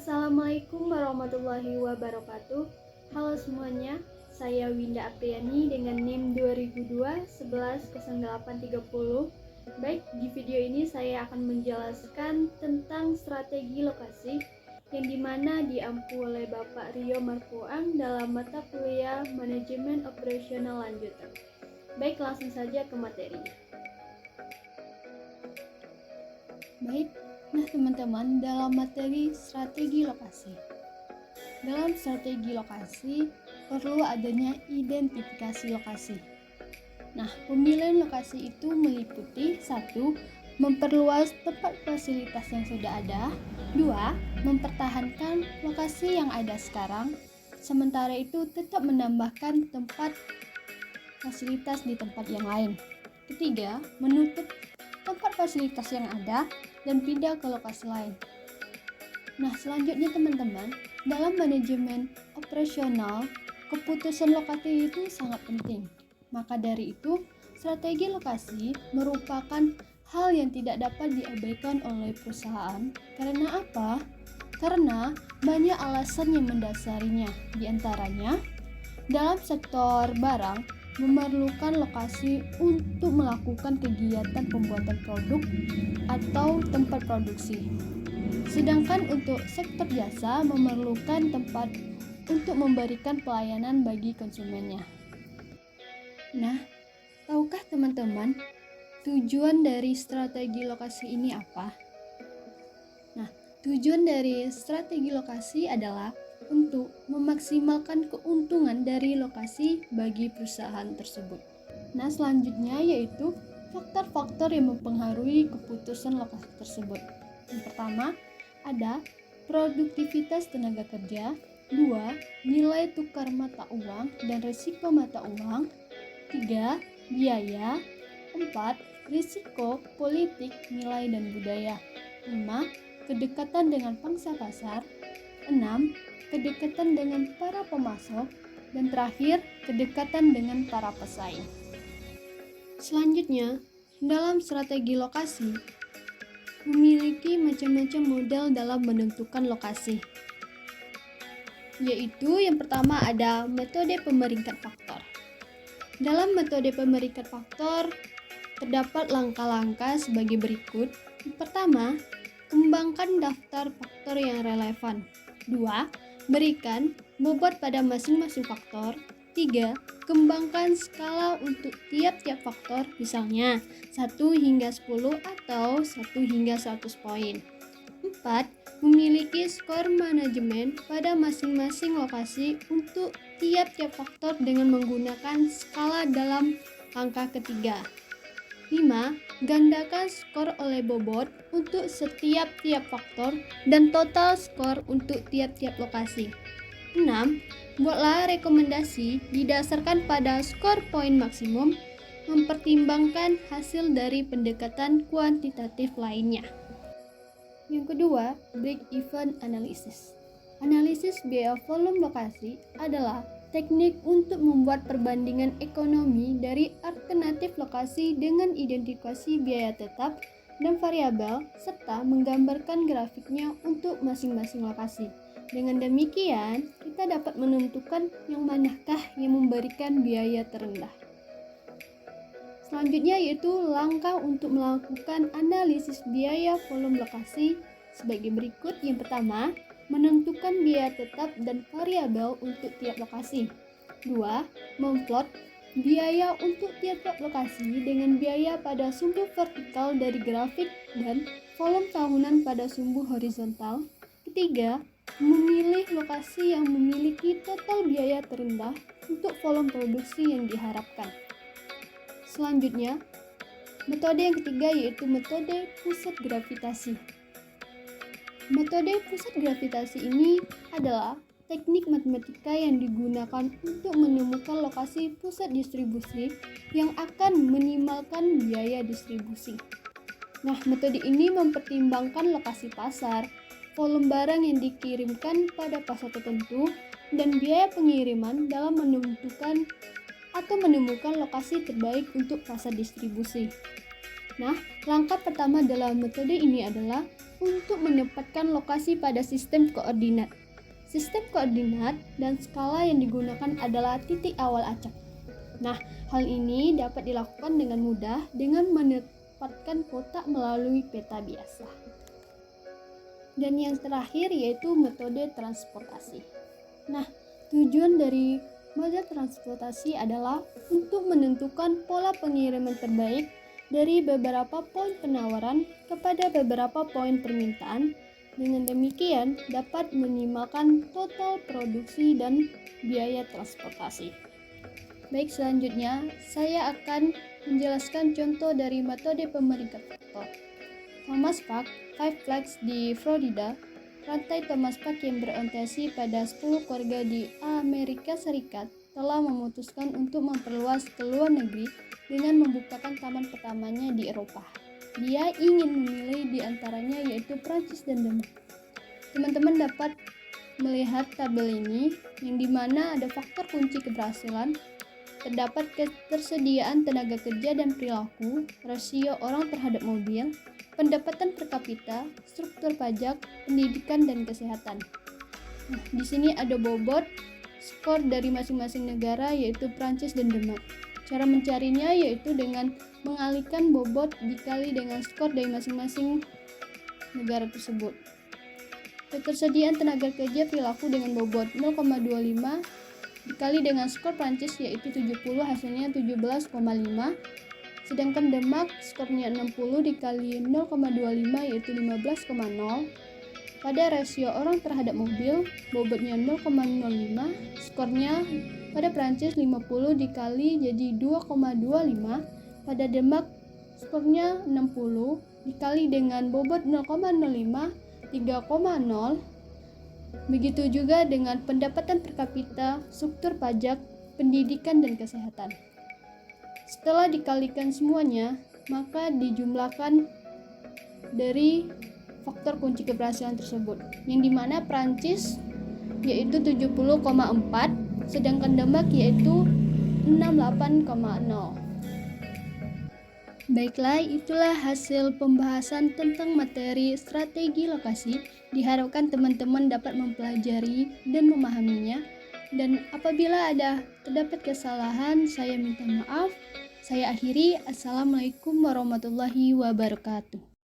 Assalamualaikum warahmatullahi wabarakatuh. Halo semuanya, saya Winda Apriani dengan NIM 2002 110830. Baik, di video ini saya akan menjelaskan tentang strategi lokasi yang dimana diampu oleh Bapak Rio Marfuang dalam mata kuliah Manajemen Operasional Lanjutan. Baik, langsung saja ke materinya. Baik, nah teman-teman, dalam materi strategi lokasi. Dalam strategi lokasi, perlu adanya identifikasi lokasi. Nah, pemilihan lokasi itu meliputi 1. Memperluas tempat fasilitas yang sudah ada. 2. Mempertahankan lokasi yang ada sekarang. Sementara itu tetap menambahkan tempat fasilitas di tempat yang lain. 3. Menutup tempat fasilitas yang ada dan pindah ke lokasi lain. Nah, selanjutnya teman-teman, dalam manajemen operasional, keputusan lokasi itu sangat penting. Maka dari itu, strategi lokasi merupakan hal yang tidak dapat diabaikan oleh perusahaan. Karena apa? Karena banyak alasan yang mendasarinya. Di antaranya, dalam sektor barang, memerlukan lokasi untuk melakukan kegiatan pembuatan produk atau tempat produksi. Sedangkan untuk sektor jasa memerlukan tempat untuk memberikan pelayanan bagi konsumennya. Nah, tahukah teman-teman tujuan dari strategi lokasi ini apa? Nah, tujuan dari strategi lokasi adalah untuk memaksimalkan keuntungan dari lokasi bagi perusahaan tersebut. Nah, selanjutnya yaitu faktor-faktor yang mempengaruhi keputusan lokasi tersebut. Yang pertama, ada produktivitas tenaga kerja. 2. Nilai tukar mata uang dan risiko mata uang. 3. Biaya. 4. Risiko politik, nilai dan budaya. 5. Kedekatan dengan pangsa pasar. 6. Kedekatan dengan para pemasok, dan terakhir, kedekatan dengan para pesaing. Selanjutnya, dalam strategi lokasi, memiliki macam-macam model dalam menentukan lokasi. Yaitu yang pertama ada metode pemeringkat faktor. Dalam metode pemeringkat faktor, terdapat langkah-langkah sebagai berikut. Yang pertama, kembangkan daftar faktor yang relevan. 2. Berikan bobot pada masing-masing faktor. 3. Kembangkan skala untuk tiap-tiap faktor, misalnya 1 hingga 10 atau 1 hingga 100 poin. 4. Memiliki skor manajemen pada masing-masing lokasi untuk tiap-tiap faktor dengan menggunakan skala dalam angka ketiga. 5. Gandakan skor oleh bobot untuk setiap faktor dan total skor untuk tiap-tiap lokasi. 6. Buatlah rekomendasi didasarkan pada skor poin maksimum, mempertimbangkan hasil dari pendekatan kuantitatif lainnya. Yang kedua, break-even analysis. Analisis biaya volume lokasi adalah teknik untuk membuat perbandingan ekonomi dari alternatif lokasi dengan identifikasi biaya tetap dan variabel serta menggambarkan grafiknya untuk masing-masing lokasi. Dengan demikian, kita dapat menentukan yang manakah yang memberikan biaya terendah. Selanjutnya yaitu langkah untuk melakukan analisis biaya volume lokasi sebagai berikut. Yang pertama, menentukan biaya tetap dan variabel untuk tiap lokasi. 2. Memplot biaya untuk tiap-tiap lokasi dengan biaya pada sumbu vertikal dari grafik dan volume tahunan pada sumbu horizontal. Ketiga, memilih lokasi yang memiliki total biaya terendah untuk volume produksi yang diharapkan. Selanjutnya, metode yang ketiga yaitu metode pusat gravitasi. Metode pusat gravitasi ini adalah teknik matematika yang digunakan untuk menemukan lokasi pusat distribusi yang akan meminimalkan biaya distribusi. Nah, metode ini mempertimbangkan lokasi pasar, volume barang yang dikirimkan pada pasar tertentu, dan biaya pengiriman dalam menentukan atau menemukan lokasi terbaik untuk pasar distribusi. Nah, langkah pertama dalam metode ini adalah untuk mendapatkan lokasi pada sistem koordinat. Sistem koordinat dan skala yang digunakan adalah titik awal acak. Nah, hal ini dapat dilakukan dengan mudah dengan menempatkan kotak melalui peta biasa. Dan yang terakhir yaitu metode transportasi. Nah, tujuan dari moda transportasi adalah untuk menentukan pola pengiriman terbaik dari beberapa poin penawaran kepada beberapa poin permintaan. Dengan demikian, dapat meminimalkan total produksi dan biaya transportasi. Baik, selanjutnya saya akan menjelaskan contoh dari metode pemeringkat faktor. Thomas Park, Five Flags di Florida. Rantai Thomas Park yang berorientasi pada 10 keluarga di Amerika Serikat telah memutuskan untuk memperluas ke luar negeri dengan membukakan taman pertamanya di Eropa. Dia ingin memilih di antaranya yaitu Prancis dan Denmark. Teman-teman dapat melihat tabel ini yang dimana ada faktor kunci keberhasilan, terdapat ketersediaan tenaga kerja dan perilaku, rasio orang terhadap mobil, pendapatan per kapita, struktur pajak, pendidikan, dan kesehatan. Nah, di sini ada bobot skor dari masing-masing negara yaitu Prancis dan Denmark. Cara mencarinya yaitu dengan mengalihkan bobot dikali dengan skor dari masing-masing negara tersebut. Ketersediaan tenaga kerja perilaku dengan bobot 0,25 dikali dengan skor Prancis yaitu 70 hasilnya 17,5. Sedangkan Denmark skornya 60 dikali 0,25 yaitu 15,0. Pada rasio orang terhadap mobil, bobotnya 0,05, skornya pada Prancis 50 dikali jadi 2,25. Pada Denmark skornya 60 dikali dengan bobot 0,05, 3,0. Begitu juga dengan pendapatan per kapita, struktur pajak, pendidikan, dan kesehatan. Setelah dikalikan semuanya, maka dijumlahkan dari faktor kunci keberhasilan tersebut, yang dimana Prancis yaitu 70,4, sedangkan Denmark yaitu 68,0. Baiklah, itulah hasil pembahasan tentang materi strategi lokasi. Diharapkan teman-teman dapat mempelajari dan memahaminya. Dan apabila terdapat kesalahan, saya minta maaf. Saya akhiri. Assalamualaikum warahmatullahi wabarakatuh.